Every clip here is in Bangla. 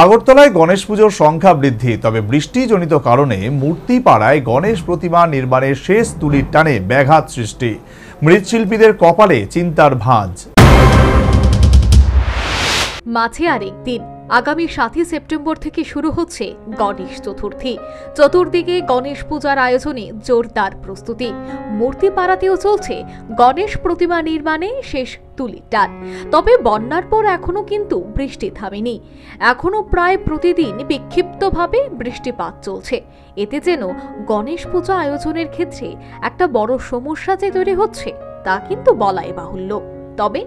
আগরতলায় গণেশ পুজোর সংখ্যা বৃদ্ধি, তবে বৃষ্টিজনিত কারণে মূর্তিপাড়ায় গণেশ প্রতিমা নির্মাণের শেষ তুলির টানে ব্যাঘাত সৃষ্টি। মৃৎশিল্পীদের কপালে চিন্তার ভাঁজ। মাঝে আরেক দিন আগামী 7 সেপ্টেম্বর থেকে শুরু হচ্ছে গণেশ চতুর্থী। চতুর্দিকে গণেশ পূজার আয়োজনে জোরদার প্রস্তুতি। মূর্তিপাড়াতেও চলছে গণেশ প্রতিমা নির্মাণে শেষ তুলির টান। তবে বন্যার পর এখনো কিন্তু বৃষ্টি থামেনি। এখনো প্রায় প্রতিদিন বিক্ষিপ্তভাবে বৃষ্টিপাত চলছে। এতে যেন গণেশ পূজা আয়োজনের ক্ষেত্রে একটা বড় সমস্যা যে তৈরি হচ্ছে তা কিন্তু বলাই বাহুল্য। তবে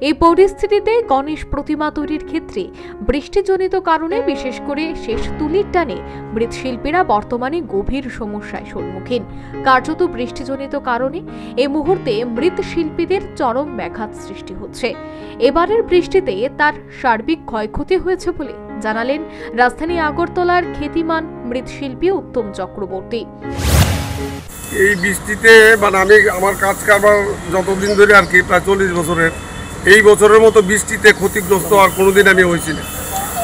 এই পরিস্থিতিতে গণেশ প্রতিমা তৈরির ক্ষেত্রে বৃষ্টিজনিত কারণে বিশেষ করে শেষ তুলির টানে মৃৎশিল্পীরা বর্তমানে গভীর সমস্যায় সম্মুখীন। কার্যত বৃষ্টিজনিত কারণে এই মুহূর্তে মৃৎশিল্পীদের চরম ব্যাঘাত সৃষ্টি হচ্ছে। এবারের বৃষ্টিতে তার সার্বিক ক্ষয়ক্ষতি হয়েছে বলে জানালেন রাজধানী আগরতলার খ্যাতিমান মৃৎশিল্পী উত্তম চক্রবর্তী। এই বৃষ্টিতে আমি আমার কাজ কারবার যতদিন ধরে আর কি প্রায় 40 বছরের, এই বছরের মতো বৃষ্টিতে ক্ষতিগ্রস্ত আর কোনোদিন আমি হয়েছি না।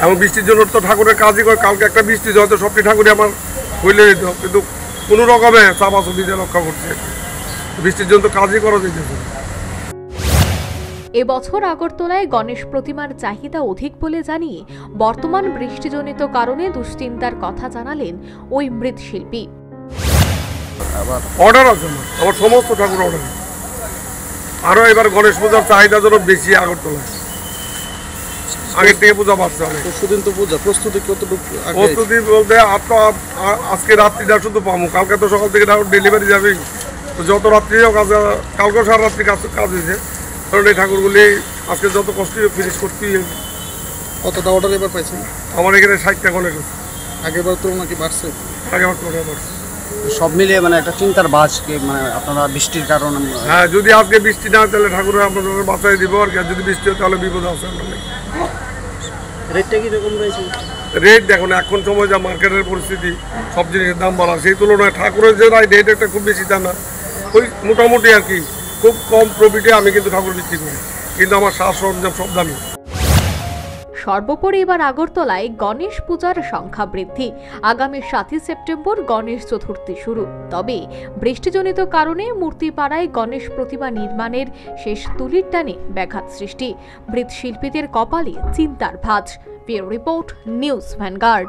এবং বৃষ্টির জন্য তো ঠাকুরের কাজই করে, কালকে একটা বৃষ্টি হয়তো সবটি ঠাকুরই আমার হইলে যেত, কিন্তু কোনো রকমে চাপাচুপিতে রক্ষা করছে। বৃষ্টির জন্য তো কাজই করা যেতেছে। এবছর আগরতলায় গণেশ প্রতিমার চাহিদা অধিক বলে জানিয়ে বর্তমান বৃষ্টিজনিত কারণে দুশ্চিন্তার কথা জানালেন ওই মৃৎশিল্পী। অর্ডার আছে আমার সমস্ত ঠাকুর অর্ডার। আরো এবার গণেশ পূজার চাহিদা যেন বেশি আগরতলায়, আগের থেকে পূজা বাড়ছে অনেক। প্রতিদিন তো পূজা প্রস্তুতি কতটুকু? প্রস্তুতি বলতে আজকে রাত্রিটা শুধু পাবো, কালকে তো সকাল থেকে ডেলিভারি যাবে, তো যত রাত্রি হোক কালকে সারা রাত্রি কাজ হয়েছে, কারণ এই ঠাকুরগুলি আজকে যত কষ্ট ফিনিশ করতেই। কতটা অর্ডার এবার পাইছেন? আমার এখানে 60টা গণেশ আছে। আগেবার তো নাকি বাড়ছে? আগেবার তো বাড়ছে। সব মিলিয়ে একটা চিন্তার বাজ, আপনারা বৃষ্টির কারণে। হ্যাঁ, যদি আজকে বৃষ্টি না হয় তাহলে ঠাকুর আপনাদের বাঁচাই দিব, আর যদি বৃষ্টি হয় তাহলে বিপদ আছে। রেটটা কিরকম রয়েছে? রেট দেখুন, এখন সময় যা মার্কেটের পরিস্থিতি, সব জিনিসের দাম বাড়া, সেই তুলনায় ঠাকুরের যে রেট একটা খুব বেশি দাম না, ওই মোটামুটি আর কি খুব কম প্রফিটে আমি কিন্তু ঠাকুর বিক্রি করি, কিন্তু আমার সাজ সরঞ্জাম সব দামি। সর্বোপরি এবার আগরতলায় গণেশ পূজার সংখ্যা বৃদ্ধি। আগামী 7 সেপ্টেম্বর গণেশ চতুর্থী শুরু। তবে বৃষ্টিজনিত কারণে মূর্তিপাড়ায় গণেশ প্রতিমা নির্মাণের শেষ তুলির টানে ব্যাঘাত সৃষ্টি। মৃৎশিল্পীদের কপালে চিন্তার ভাঁজ। Bureau report, news vanguard.